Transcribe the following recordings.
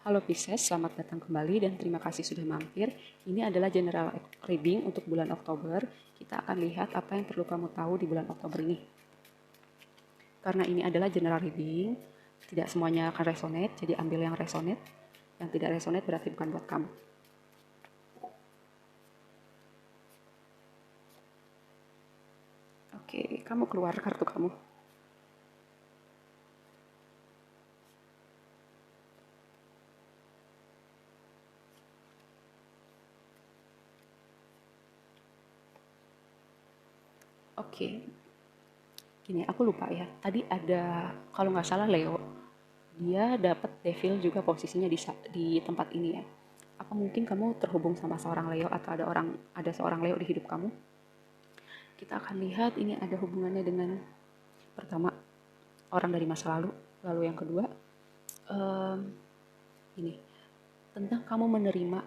Halo Pisces, selamat datang kembali dan terima kasih sudah mampir. Ini adalah general reading untuk bulan Oktober. Kita akan lihat apa yang perlu kamu tahu di bulan Oktober ini. Karena ini adalah general reading, tidak semuanya akan resonate, jadi ambil yang resonate. Yang tidak resonate berarti bukan buat kamu. Oke, kamu keluar kartu kamu. Oke, gini, aku lupa ya. Tadi ada, kalau nggak salah Leo, dia dapat Devil juga posisinya di tempat ini ya. Apa mungkin kamu terhubung sama seorang Leo atau ada seorang Leo di hidup kamu? Kita akan lihat ini ada hubungannya dengan pertama orang dari masa lalu, lalu yang kedua ini tentang kamu menerima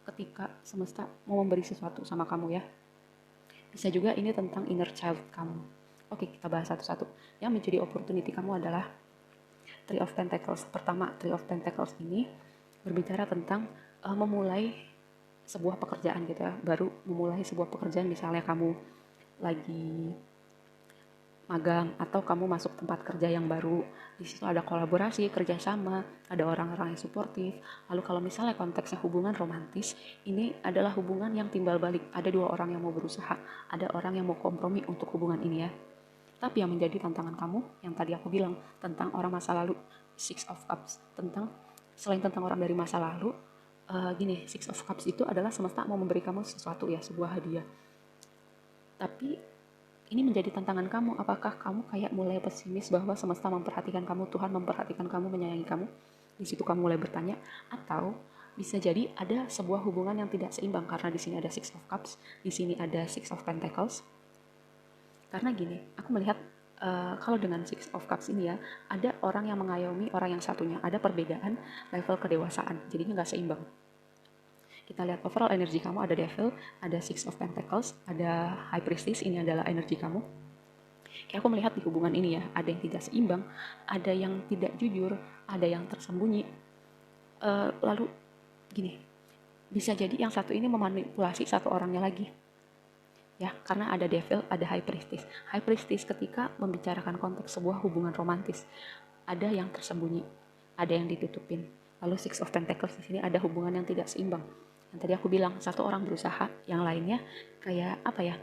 ketika semesta mau memberi sesuatu sama kamu ya. Bisa juga ini tentang inner child kamu. Oke, kita bahas satu-satu. Yang menjadi opportunity kamu adalah Three of Pentacles. Pertama, Three of Pentacles ini berbicara tentang memulai sebuah pekerjaan gitu ya. Baru memulai sebuah pekerjaan, misalnya kamu lagi magang atau kamu masuk tempat kerja yang baru. Di situ ada kolaborasi, kerjasama, ada orang-orang yang suportif. Lalu kalau misalnya konteksnya hubungan romantis, ini adalah hubungan yang timbal balik. Ada dua orang yang mau berusaha, ada orang yang mau kompromi untuk hubungan ini ya. Tapi yang menjadi tantangan kamu, yang tadi aku bilang tentang orang masa lalu, Six of Cups, selain tentang orang dari masa lalu, gini, Six of Cups itu adalah semesta mau memberi kamu sesuatu ya, sebuah hadiah. Tapi ini menjadi tantangan kamu. Apakah kamu kayak mulai pesimis bahwa semesta memperhatikan kamu, Tuhan memperhatikan kamu, menyayangi kamu? Di situ kamu mulai bertanya. Atau bisa jadi ada sebuah hubungan yang tidak seimbang karena di sini ada Six of Cups, di sini ada Six of Pentacles. Karena gini, aku melihat kalau dengan Six of Cups ini ya, ada orang yang mengayomi orang yang satunya, ada perbedaan level kedewasaan, jadinya nggak seimbang. Kita lihat overall energi kamu, ada Devil, ada Six of Pentacles, ada High Priestess, ini adalah energi kamu. Kayak aku melihat di hubungan ini ya, ada yang tidak seimbang, ada yang tidak jujur, ada yang tersembunyi. Lalu gini, bisa jadi yang satu ini memanipulasi satu orangnya lagi. Ya, karena ada Devil, ada High Priestess. High Priestess ketika membicarakan konteks sebuah hubungan romantis, ada yang tersembunyi, ada yang ditutupin. Lalu Six of Pentacles di sini ada hubungan yang tidak seimbang. Yang tadi aku bilang, satu orang berusaha, yang lainnya kayak apa ya,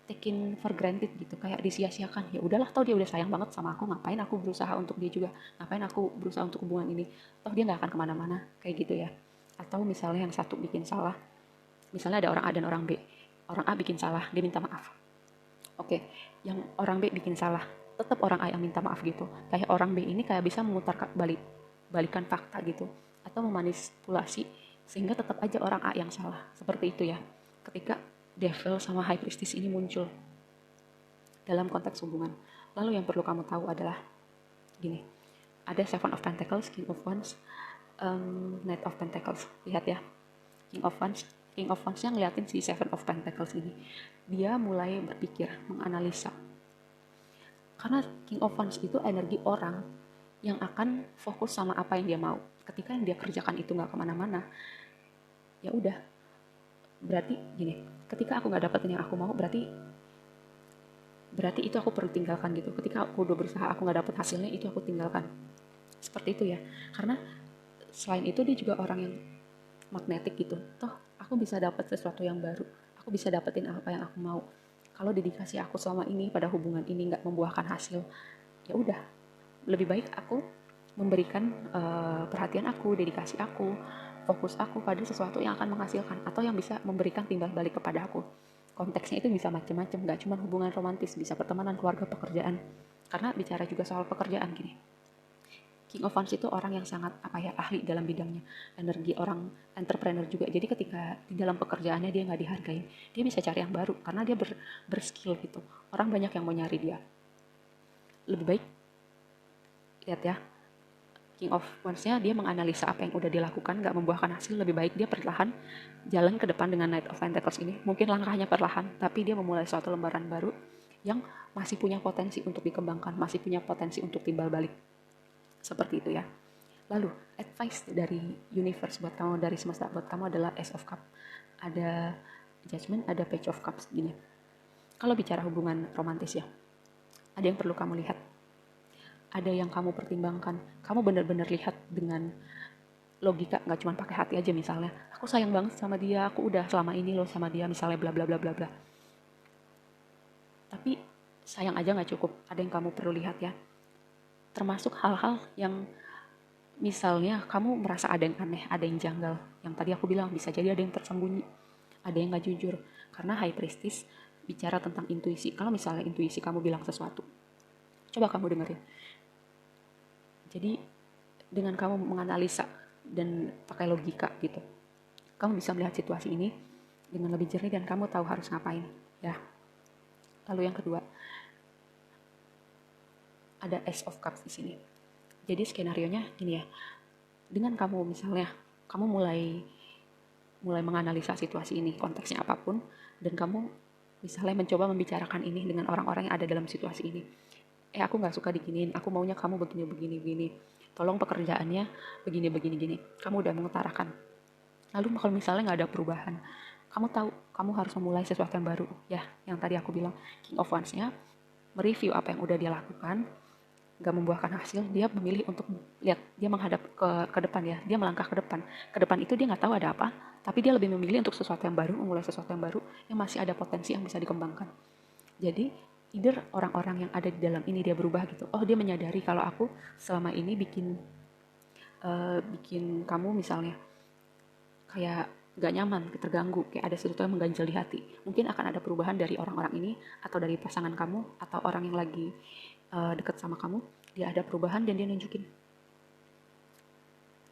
taken for granted gitu, kayak disia-siakan. Ya udahlah, toh dia udah sayang banget sama aku, ngapain aku berusaha untuk dia juga, ngapain aku berusaha untuk hubungan ini, toh dia nggak akan kemana-mana, kayak gitu ya. Atau misalnya yang satu bikin salah, misalnya ada orang A dan orang B, orang A bikin salah, dia minta maaf. Oke, yang orang B bikin salah, tetap orang A yang minta maaf gitu. Kayak orang B ini kayak bisa balikan fakta gitu, atau memanipulasi sehingga tetap aja orang A yang salah. Seperti itu ya. Ketika Devil sama High Priestess ini muncul dalam konteks hubungan. Lalu yang perlu kamu tahu adalah gini, ada Seven of Pentacles, King of Wands, Knight of Pentacles. Lihat ya, King of Wands. King of Wands yang ngeliatin si Seven of Pentacles ini. Dia mulai berpikir, menganalisa. Karena King of Wands itu energi orang yang akan fokus sama apa yang dia mau. Ketika yang dia kerjakan itu nggak kemana-mana, ya udah, berarti gini, ketika aku nggak dapetin yang aku mau, berarti itu aku perlu tinggalkan gitu. Ketika aku udah berusaha, aku nggak dapet hasilnya, itu aku tinggalkan. Seperti itu ya. Karena selain itu dia juga orang yang magnetik gitu. Toh aku bisa dapat sesuatu yang baru, aku bisa dapetin apa yang aku mau. Kalau dedikasi aku selama ini pada hubungan ini nggak membuahkan hasil, ya udah, lebih baik aku memberikan perhatian aku, dedikasi aku, fokus aku pada sesuatu yang akan menghasilkan atau yang bisa memberikan timbal balik kepada aku. Konteksnya itu bisa macam-macam, gak cuma hubungan romantis, bisa pertemanan, keluarga, pekerjaan. Karena bicara juga soal pekerjaan gini. King of Wands itu orang yang sangat ahli dalam bidangnya, energi orang entrepreneur juga. Jadi ketika di dalam pekerjaannya dia nggak dihargai, dia bisa cari yang baru karena dia berskill gitu. Orang banyak yang mau nyari dia. Lebih baik lihat ya, King of Wands-nya dia menganalisa apa yang udah dilakukan nggak membuahkan hasil, lebih baik dia perlahan jalan ke depan dengan Knight of Pentacles ini. Mungkin langkahnya perlahan, tapi dia memulai suatu lembaran baru yang masih punya potensi untuk dikembangkan, masih punya potensi untuk timbal balik. Seperti itu ya. Lalu advice dari universe buat kamu, dari semesta buat kamu adalah Ace of Cup. Ada Judgment, ada Page of Cups gini. Kalau bicara hubungan romantis ya, ada yang perlu kamu lihat, ada yang kamu pertimbangkan. Kamu benar-benar lihat dengan logika, nggak cuma pakai hati aja. Misalnya, aku sayang banget sama dia, aku udah selama ini loh sama dia, misalnya bla bla bla bla bla. Tapi sayang aja nggak cukup, ada yang kamu perlu lihat ya. Termasuk hal-hal yang misalnya kamu merasa ada yang aneh, ada yang janggal. Yang tadi aku bilang bisa jadi ada yang tersembunyi, ada yang nggak jujur. Karena High Priestess bicara tentang intuisi. Kalau misalnya intuisi kamu bilang sesuatu, coba kamu dengerin. Jadi dengan kamu menganalisa dan pakai logika gitu, kamu bisa melihat situasi ini dengan lebih jernih dan kamu tahu harus ngapain ya. Lalu yang kedua, ada Ace of Cups di sini. Jadi skenarionya gini ya, dengan kamu misalnya, kamu mulai menganalisa situasi ini, konteksnya apapun, dan kamu misalnya mencoba membicarakan ini dengan orang-orang yang ada dalam situasi ini. Aku nggak suka diginiin, aku maunya kamu begini. Tolong pekerjaannya begini. Kamu udah mengutarakan. Lalu kalau misalnya nggak ada perubahan, kamu tahu kamu harus memulai sesuatu yang baru. Ya, yang tadi aku bilang, King of Wands-nya mereview apa yang udah dia lakukan, nggak membuahkan hasil, dia memilih untuk lihat, dia menghadap ke depan ya, dia melangkah ke depan. Ke depan itu dia nggak tahu ada apa, tapi dia lebih memilih untuk sesuatu yang baru, memulai sesuatu yang baru yang masih ada potensi yang bisa dikembangkan. Jadi either orang-orang yang ada di dalam ini dia berubah gitu. Oh, dia menyadari kalau aku selama ini bikin kamu misalnya kayak gak nyaman, terganggu, kayak ada sesuatu yang mengganjal di hati. Mungkin akan ada perubahan dari orang-orang ini, atau dari pasangan kamu, atau orang yang lagi dekat sama kamu. Dia ada perubahan dan dia nunjukin.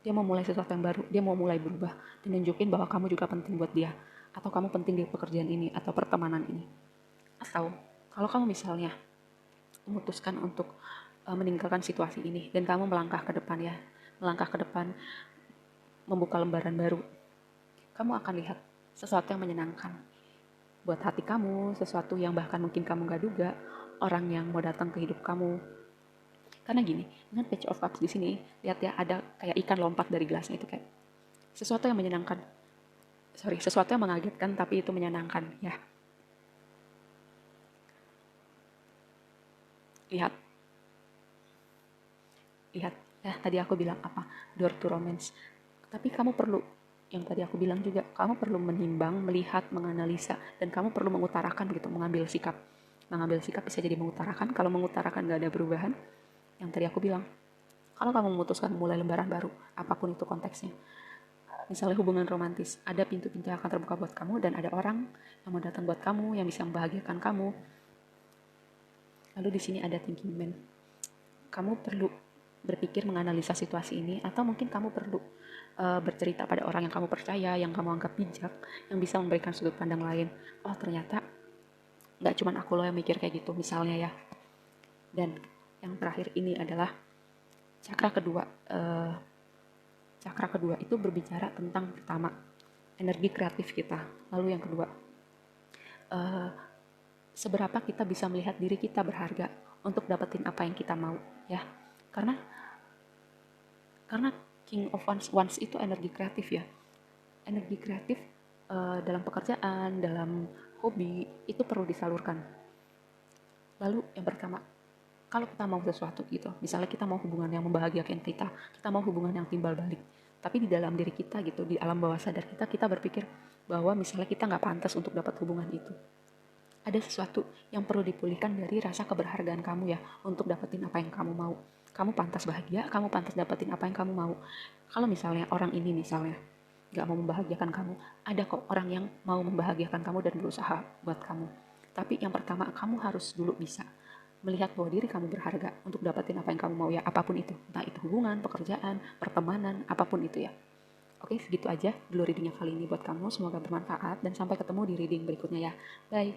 Dia mau mulai sesuatu yang baru, dia mau mulai berubah, dan nunjukin bahwa kamu juga penting buat dia, atau kamu penting di pekerjaan ini, atau pertemanan ini. Atau kalau kamu misalnya memutuskan untuk meninggalkan situasi ini, dan kamu melangkah ke depan ya, melangkah ke depan, membuka lembaran baru, kamu akan lihat sesuatu yang menyenangkan buat hati kamu, sesuatu yang bahkan mungkin kamu gak duga, orang yang mau datang ke hidup kamu. Karena gini, dengan Page of Cups di sini, lihat ya, ada kayak ikan lompat dari gelasnya, itu kayak sesuatu yang menyenangkan. Sesuatu yang mengagetkan tapi itu menyenangkan ya. Lihat ya, tadi aku bilang apa? Door to romance. Tapi kamu perlu, yang tadi aku bilang juga, kamu perlu menimbang, melihat, menganalisa, dan kamu perlu mengutarakan gitu, mengambil sikap. Mengambil sikap bisa jadi mengutarakan. Kalau mengutarakan gak ada perubahan, yang tadi aku bilang, kalau kamu memutuskan mulai lembaran baru, apapun itu konteksnya, misalnya hubungan romantis, ada pintu-pintu yang akan terbuka buat kamu, dan ada orang yang mau datang buat kamu, yang bisa membahagiakan kamu. Lalu di sini ada thinking man. Kamu perlu berpikir, menganalisa situasi ini, atau mungkin kamu perlu bercerita pada orang yang kamu percaya, yang kamu anggap bijak, yang bisa memberikan sudut pandang lain. Oh, ternyata nggak cuma aku loh yang mikir kayak gitu, misalnya ya. Dan yang terakhir ini adalah cakra kedua. Cakra kedua itu berbicara tentang, pertama, energi kreatif kita. Lalu yang kedua, seberapa kita bisa melihat diri kita berharga untuk dapetin apa yang kita mau ya. Karena King of Wands itu energi kreatif ya. Energi kreatif dalam pekerjaan, dalam hobi, itu perlu disalurkan. Lalu yang pertama, kalau kita mau sesuatu gitu, misalnya kita mau hubungan yang membahagiakan kita mau hubungan yang timbal balik, tapi di dalam diri kita gitu, di alam bawah sadar kita berpikir bahwa misalnya kita nggak pantas untuk dapat hubungan itu. Ada sesuatu yang perlu dipulihkan dari rasa keberhargaan kamu ya, untuk dapetin apa yang kamu mau. Kamu pantas bahagia, kamu pantas dapetin apa yang kamu mau. Kalau misalnya orang ini misalnya gak mau membahagiakan kamu, ada kok orang yang mau membahagiakan kamu dan berusaha buat kamu. Tapi yang pertama, kamu harus dulu bisa melihat bahwa diri kamu berharga untuk dapetin apa yang kamu mau ya, apapun itu. Entah itu hubungan, pekerjaan, pertemanan, apapun itu ya. Oke, segitu aja dulu readingnya kali ini buat kamu. Semoga bermanfaat dan sampai ketemu di reading berikutnya ya. Bye.